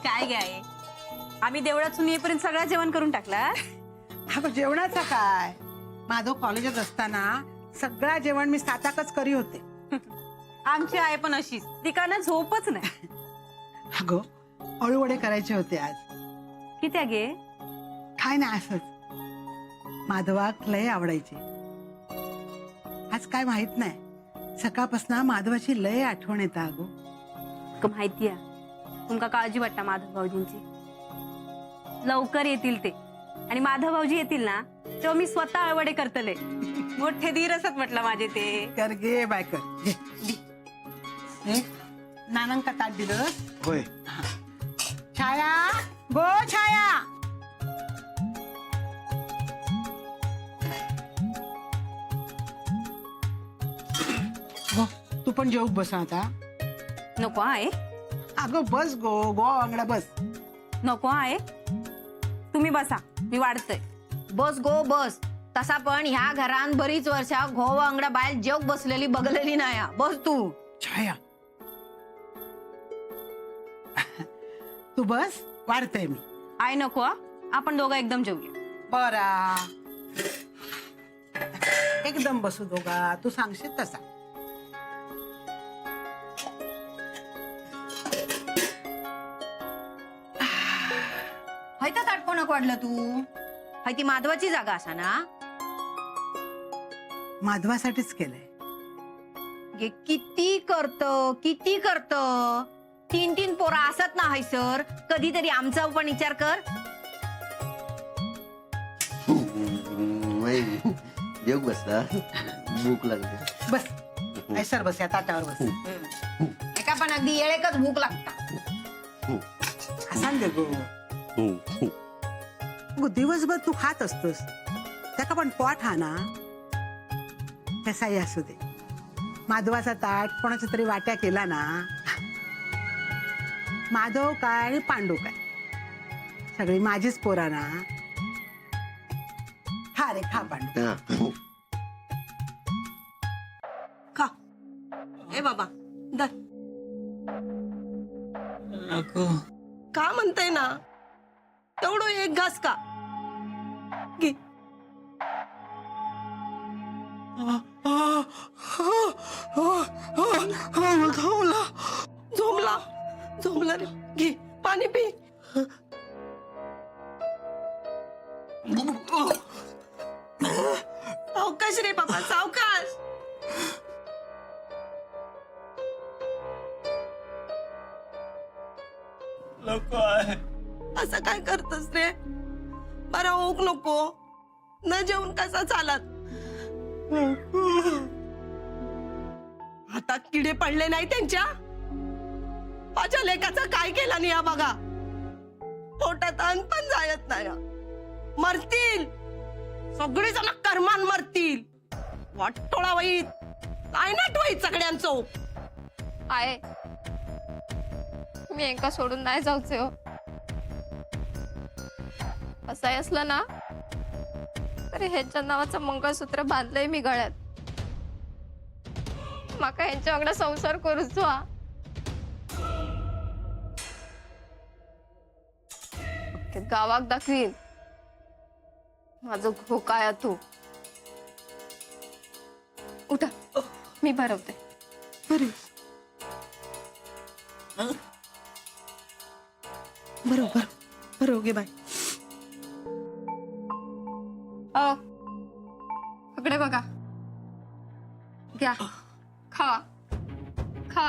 काय काय आम्ही देवळातून येईपर्यंत सगळं जेवण करून टाकला. अगं जेवणाचं काय, माधव कॉलेजात असताना सगळं जेवण मी साताकच करी होते. आमची आई पण अशीच, तिकांना झोपच नाही. अगं अळूवडे करायचे होते आज. किती गे? काय नाही असंच, माधवाक लय आवडायचे. आज काय माहित नाही, सकाळपासून माधवाची लय आठवण येता. अगो माहितीये तुमका काळजी वाटता माधव भाऊजींची. लवकर येतील ते, आणि माधव भाऊजी येतील ना तेव्हा मी स्वतः अळवडे करतले. मोठे धीर असत म्हटलं माझे ते. कर गे बाय कर घे. नानांका ताट दिलं होय. छाया, गो छाया. गो तू पण जेवू बस आता. नको आहे, अगं बस गो, गो अंगडा बस. नको आहे, तुम्ही बसा, मी वाढतोय. बस गो बस. तसा पण ह्या घरान बरीच वर्षा घोव अंगडा बाहेर जेव बसलेली बघलेली नाही. बस तू. छाया तू बस, वाढतय मी. आहे नको हा? आपण दोघं एकदम जेवूया. बरा एकदम बसू दोघा, तू सांगशील तसा. हैता ताट कोणाक वाढलं तू? हाय ती माधवाची जागा असा ना. माधवासाठीच केलंय. हे किती करत 3 पोरा असत ना हैसर. कधीतरी आमचा पण विचार कर. जेव बसला, भूक लागली. बस ऐसर बस, या ताटावर बस. एका पण अगदी येळेकच भूक लागता. असाल दे गो. गो दिवसभर तू खात असतोस, त्याका पण पोट हा ना. कसाही असू दे, माधवाचा ताट कोणाच्या तरी वाट्या केला ना. माधव काय आणि पांडू काय सगळी माझीच पोरा ना. खा रे खा पांडू. खा. ए बाबा दर. का म्हणताय ना, तेवढं एक घास का घे. झोमला रे. घे पाणी पी. सावकाश रे बाबा, सावकाश. असं काय करतस रे? बरा होक नको. न जेवून कसा चालत. हातात किडे पडले नाही त्यांच्या. माझ्या लेकाचं काय केलं नाही बघा. पोटात अन्न पण जायत नाही. मरतील सगळी जण, कर्मान मरतील. वाटोळा वाईट काय नाट वाईट सगळ्यांचो. आहे मी एका सोडून नाही जाऊचे हो. असं असलं ना तर ह्याच्या नावाचं मंगळसूत्र बांधलंय मी गळ्यात. माका ह्यांच्या वांगडा संसार करूचो हा. गावाक दाखवीन माझं घो काय तू. उठा, मी भरवते. बरोबर बरोबर घे बाय. इकडे बघा, घ्या खावा. खा.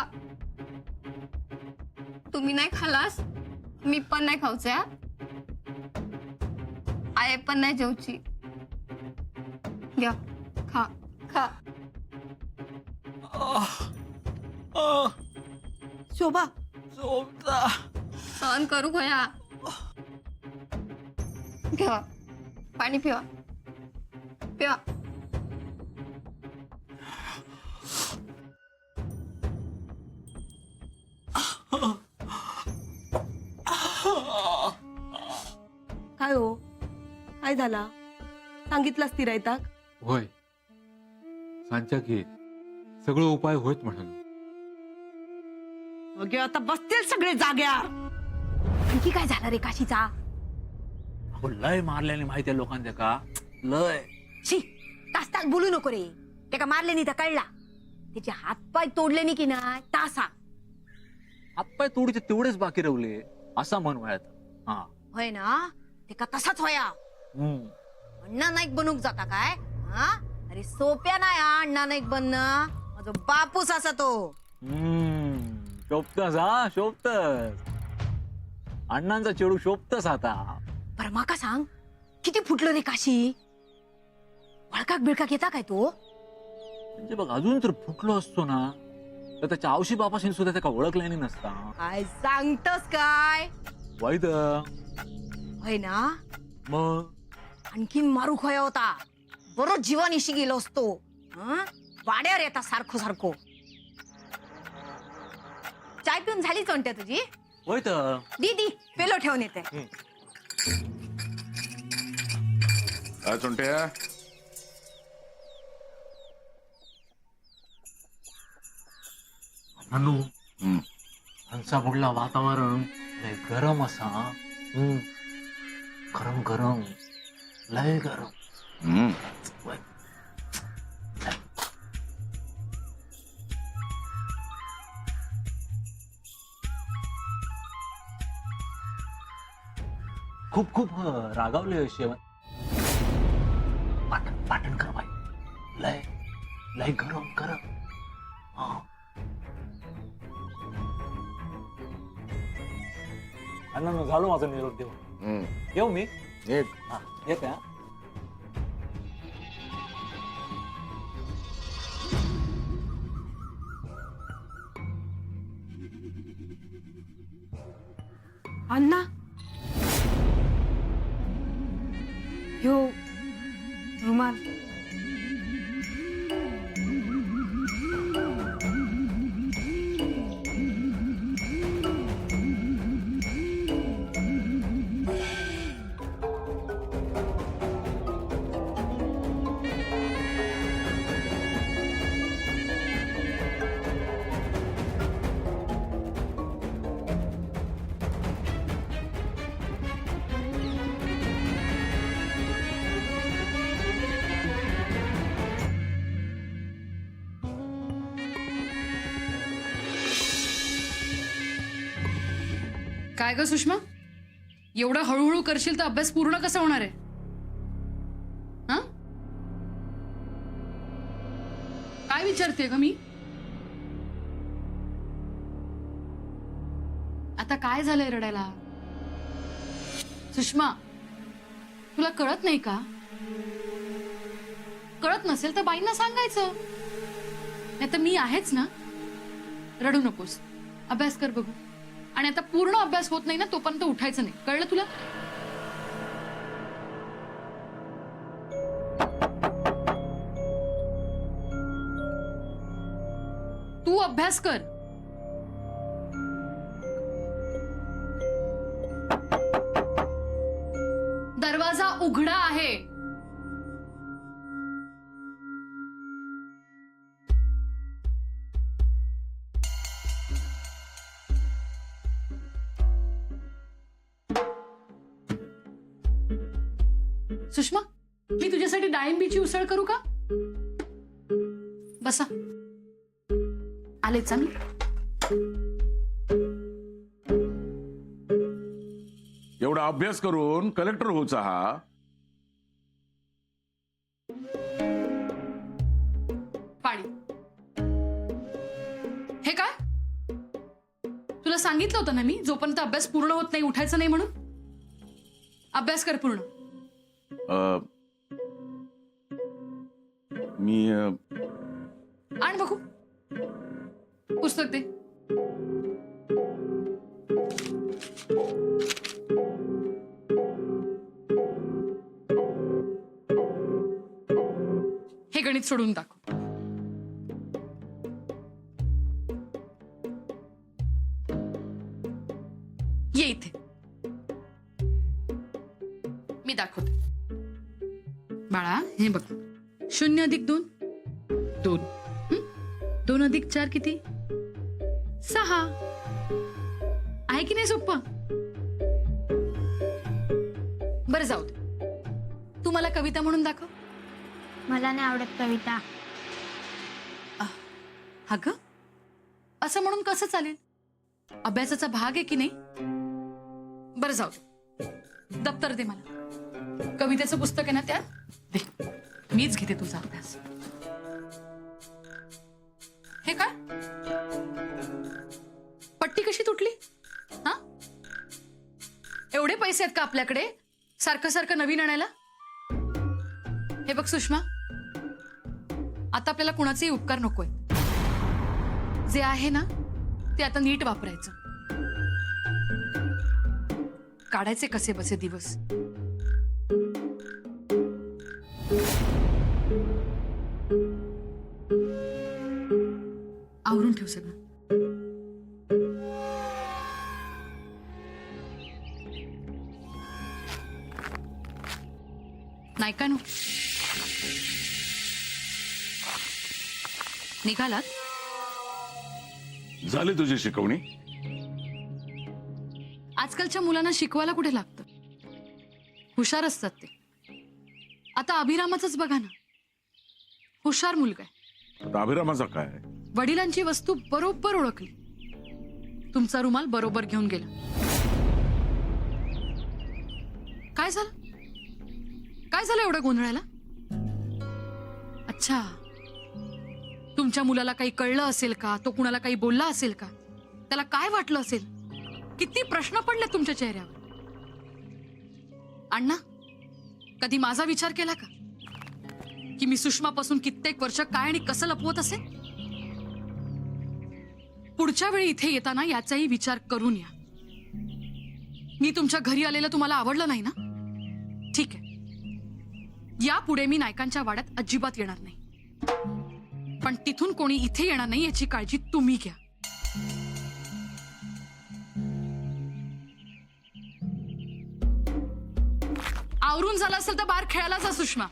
तुम्ही नाही खालास, मी पण नाही खाऊचे. आय पण नाही जेवची. घ्या खा खा. शोभा सहन करू घया. घ्या पाणी पिवा पिवा. काय हो, काय झाला? सांगितलंस ती रायताक? होय, सांच्या की सगळं उपाय होत म्हणाल. अगे आता बसतील सगळे जाग्यावर. आणखी काय झालं रे काशीचा? अहो, लय मारल्याने माहितीये लोकांच्या का लय. शी तास बोलू नको रे. ते का मारले नाही तर कळला. त्याचे हातपाय तोडले नाही की नाही तासा. हातपाय तोडीचे तेवढेच बाकी रावले असा मन वयात. हा. होय ना. ते का तसाच होया. अण्णा नाईक बनूक जाता काय? हा अरे सोप्या नाही हा अण्णा नाईक बनणं. माझा बापूस असा तो. शोभतस हा शोभतस. अण्णांचा चेडू शोभतस आता. बरं माका सांग किती फुटलं रे काशी? वळकाक बिळकाक येता काय तो? म्हणजे बघ अजून तर फुटलो असतो ना तर त्याच्या आवशी बापाशी सुद्धा त्याला ओळखल्याने नसता. काय सांगतस काय? वाईट होय ना. मग आणखीन मारूक होया होता. बरोच जीवानिशी गेलो असतो. वाड्यावर येता सारखो सारखो. चाय पिऊन झाली चोंट्या तुझी? वाईट दीदी पेलो ठेवून येते. काय चोंट्या? अनु हंसा बुडला वातावरण लय गरम असा. गरम गरम लय गरम. खूप खूप रागावले शेवण. पाटण पाटण कर बाई. लय लय गरम गरम. अण्णा झालो माझा निरोप देऊ. येऊ मी येते. अण्णा ह्यो रुमाल. काय ग सुषमा, एवढा हळूहळू करशील तर अभ्यास पूर्ण कसा होणार आहे? हा काय विचारते ग मी? आता काय झालंय रडायला? सुषमा तुला कळत नाही का? कळत नसेल तर बाईंना सांगायचं. नाही तर मी आहेच ना. रडू नकोस, अभ्यास कर बघू. आणि आता पूर्ण अभ्यास होत नाही ना तोपर्यंत उठायचं नाही, कळलं तुला? तू अभ्यास कर. दरवाजा उघडा आहे. सुषमा मी तुझ्यासाठी डाळिंबीची उसळ करू का? बसा. आलेच मी. एवढा अभ्यास करून कलेक्टर होचा हा? पाणी. हे काय? तुला सांगितलं होतं ना मी, जोपर्यंत अभ्यास पूर्ण होत नाही उठायचं नाही म्हणून. अभ्यास कर पूर्ण. मी आण बघू पुस्तक दे. हे गणित सोडून टाक. ये इथे मी दाखवते. बाळा हे बघ. 0 + 2 2. 2 + 4 किती? 6. आहे की नाही सोप्पं? बरं जाऊ दे. तू मला कविता म्हणून दाखव. मला नाही आवडत कविता. अगं असं म्हणून कसं चालेल? अभ्यासाचा भाग आहे की नाही. बरं जाऊ दे. दप्तर दे मला. कवितेचं पुस्तक आहे ना त्यात दे. मीच घेते तुझा अभ्यास. हे काय पट्टी कशी तुटली? हा, एवढे पैसे आहेत का आपल्याकडे सारखं सारखं नवीन आणायला? हे बघ सुषमा, आता आपल्याला कुणाचेही उपकार नकोय. जे आहे ना ते आता नीट वापरायचं. काढायचे कसे बसे दिवस. आवरून ठेव सगळं. नाही का नो निघालात? झाली तुझी शिकवणी? आजकालच्या मुलांना शिकवायला कुठे लागतं. हुशार असतात ते. आता अभिरामाचंच बघा ना, हुशार मुलगा आहे. आता अभिरामाचा काय? वडिलांची वस्तू बरोबर ओळखली. तुमचा रुमाल बरोबर घेऊन गेला. काय झालं? काय झालं एवढं गोंधळायला? अच्छा, तुमच्या मुलाला काही कळलं असेल का? तो कुणाला काही बोलला असेल का? त्याला काय वाटलं असेल? किती प्रश्न पडले तुमच्या चेहऱ्यावर. अण्णा, कधी माझा विचार केला का की मी सुषमापासून कित्येक वर्ष काय आणि कसं लपवत असेल? पुढच्या वेळी इथे येताना याचाही विचार करून या. मी तुमच्या घरी आलेलं तुम्हाला आवडलं नाही ना? ठीक आहे, यापुढे मी नायकांच्या वाड्यात अजिबात येणार नाही. पण तिथून कोणी इथे येणार नाही याची काळजी तुम्ही घ्या. आवरून झालं असेल तर बाहेर खेळायला जा सुषमा.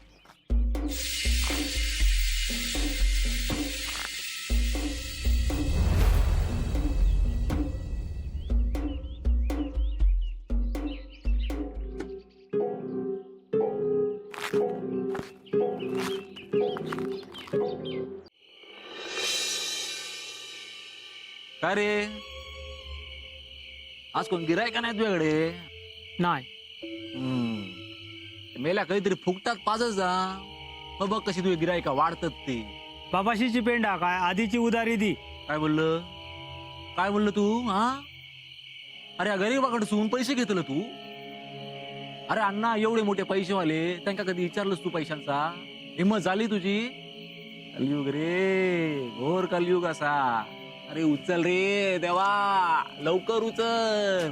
काय रे, आज कोण गिराय का नाही तुझ्याकडे? नाही. मेल्या काहीतरी फुकटात पाजत जा. मग बघ कशी तुझी गिरायका वाढतात ते. बाबाशीची पेंडा काय आधीची उधारी दी. काय बोललं? काय बोललं तू? हा, अरे गरीबाकडसून पैसे घेतलं तू? अरे अण्णा, एवढे मोठे पैसेवाले, त्यांना कधी विचारलंस तू पैशांचा? हिंमत झाली तुझी? कलियुग रे, घोर कलियुग असा. अरे उचल रे देवा, लवकर उचल.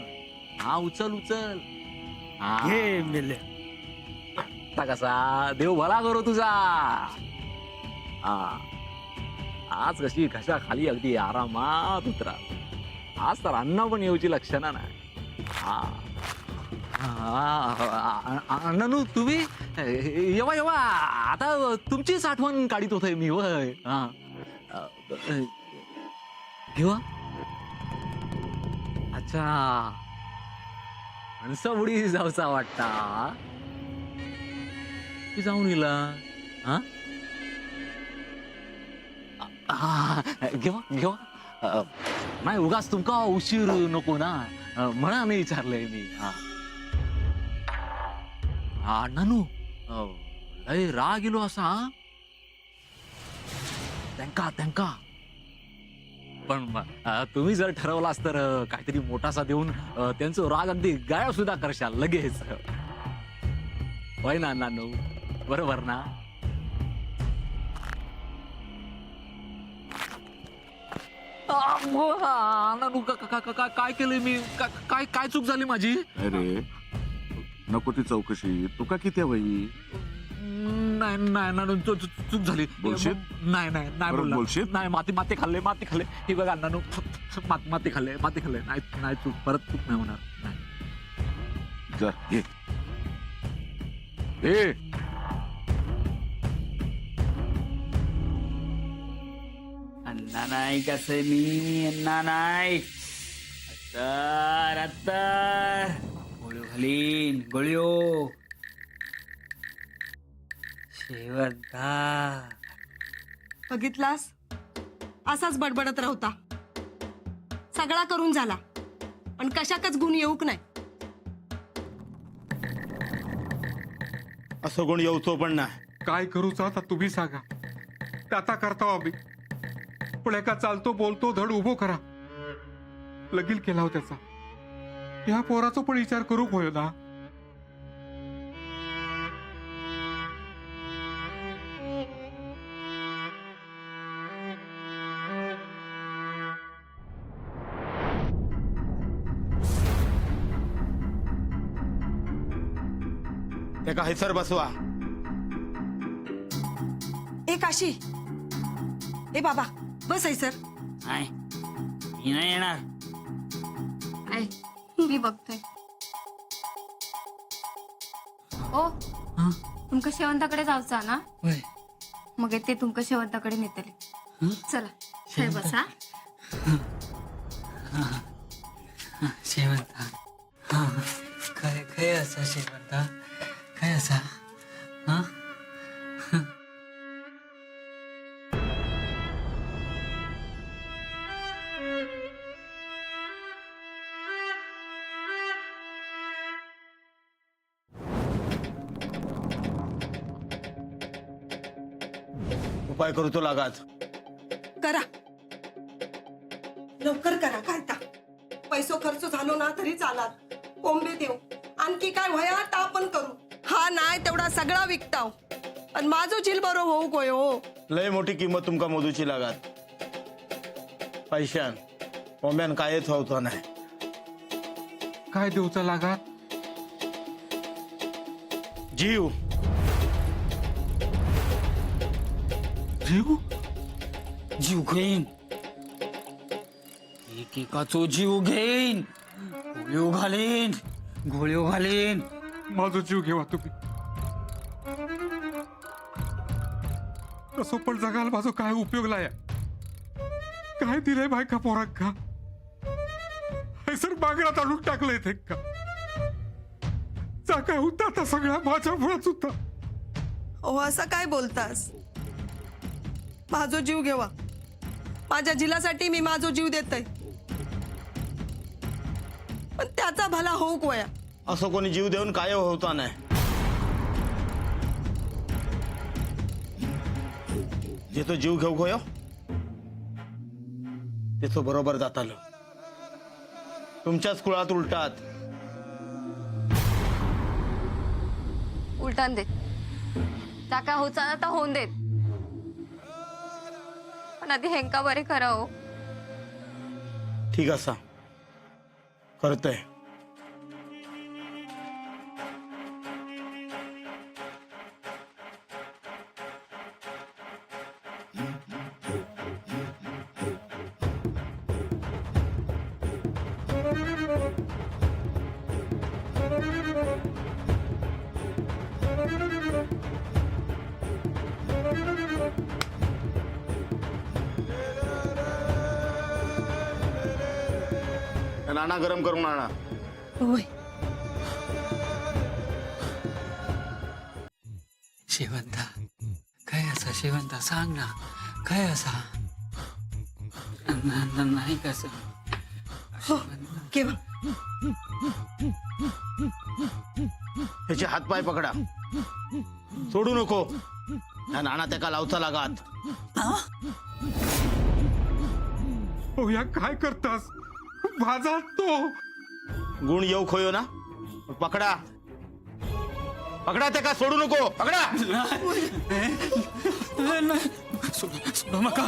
हा, उचल उचल. हे मेले. आता कसा देव भला करो तुझा. हा, आज कशी घशा खाली अगदी आरामात उतरा. आज तर अण्णा पण येऊची लक्षणा नाही. हा, अण्णानू तुम्ही येवा येवा. आता तुमचीच आठवण काढीत होतोय मी. वय हा, घेवा. अच्छा, हणसाबुडी जाऊचा वाटता. ती जाऊन गेला. हा, घेवा घेवा. नाही उगाच तुमका उशीर नको ना म्हणा मी विचारलंय मी. हा नानू, लय राग गेलो असा त्यांका. पण तुम्ही जर ठरवलास तर काहीतरी मोठासा देऊन त्यांचं राग अगदी गायब सुद्धा करशाल लगेच. होय ना नानू, बरोबर ना? नानू, काय केलंय मी? काय चूक झाली माझी? अरे नको ती चौकशी. तुका किती वही? नाही नानू, चूक झाली. बोलशील? नाही बोलला. बोलशील? नाही, माती खाल्ले. हे बघा नानू, माती खाल्ले. नाही चूक, परत चूक नाही होणार. नाही. जा घे. ए अण्णा नाही कसं मी. अण्णा नाही. अत्तर गोळ्यो घालीन. गोळ्यो शेवंता बघितलास असाच बडबडत राहता. सगळा करून झाला पण कशाकच गुण येऊक नाही. असं कोण येऊचो पण नाही. काय करूच आता तुम्ही सांगा. आता करता आम्ही पण एका चालतो बोलतो धड उभो करा. लगील केला हो त्याचा. ह्या पोराचा पण विचार करू होय ना. एका हैसर बसवा. ए काशी, ए बाबा बस आहे सर. नाही मी नाही येणार. मी बघतोय. ओ तुमका शेवंताकडे जाऊचा ना. मग ते तुमका शेवंताकडे नेतले. चला खेळ बसा. शेवंता काय काय असा शेवंता काय असा हा. उपाय करू तो लागाच. करा लवकर करा. काय ता पैसो खर्च झालो ना तरी चालात. कोंबे देऊ आणखी काय व्हया ता पण करू. हा नाही तेवढा सगळा विकताव आणि माझो झील बरो होऊ कोय हो. लय मोठी किंमत तुमका मोजूची लागात. पैशान कोंब्यान कायच व्हावचं नाही. काय देऊचा लागा. जीव जीव जीव घेईन. एकेकाचो जीव घेईन. गोळ्यो घालीन गोळ्यो घालीन. माझा जीव घेवा तुम्ही. कसो पण जगाल माझा काय उपयोग लाया. काय दिलंय बायका पोरांका. सर बागरात आणून टाकलंय ते का. काय होता आता सगळा माझ्या मुळात होता. हो असं काय बोलतास. माझो जीव घेवा. माझ्या झिलासाठी मी माझो जीव देतय पण त्याचा भला होऊ कोया. असं कोणी जीव देऊन काय होता नाही. जे तो जीव घेऊ खोयो ते बरोबर जाताल. तुमच्याच कुळात उलटात. उलटान देत. टाका होचा ना तर होऊन देत. पण आधी हेंका बरे करा हो. ठीक असा करतोय. नाना गरम करून आणा. होय शेवंता काय असा शेवंता सांग ना. काय असा नाही कसं. हो केव्हा ह्याचे हातपाय पकडा. सोडू नको. हा नाना त्याका लावचा लागात. हो या काय करतास. माझा तो गुण येऊ खोयो ना. पकडा पकडा त्याका सोडू नको. पकडा. सोडू नका.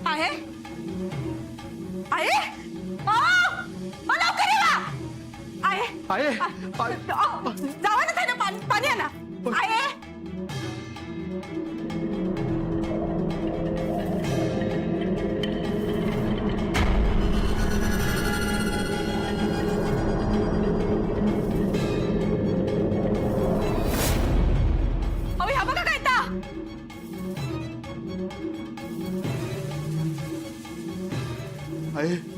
आहे आहे मला करेवा आहे जावा ना त्याने पाणी आणा आहे आहे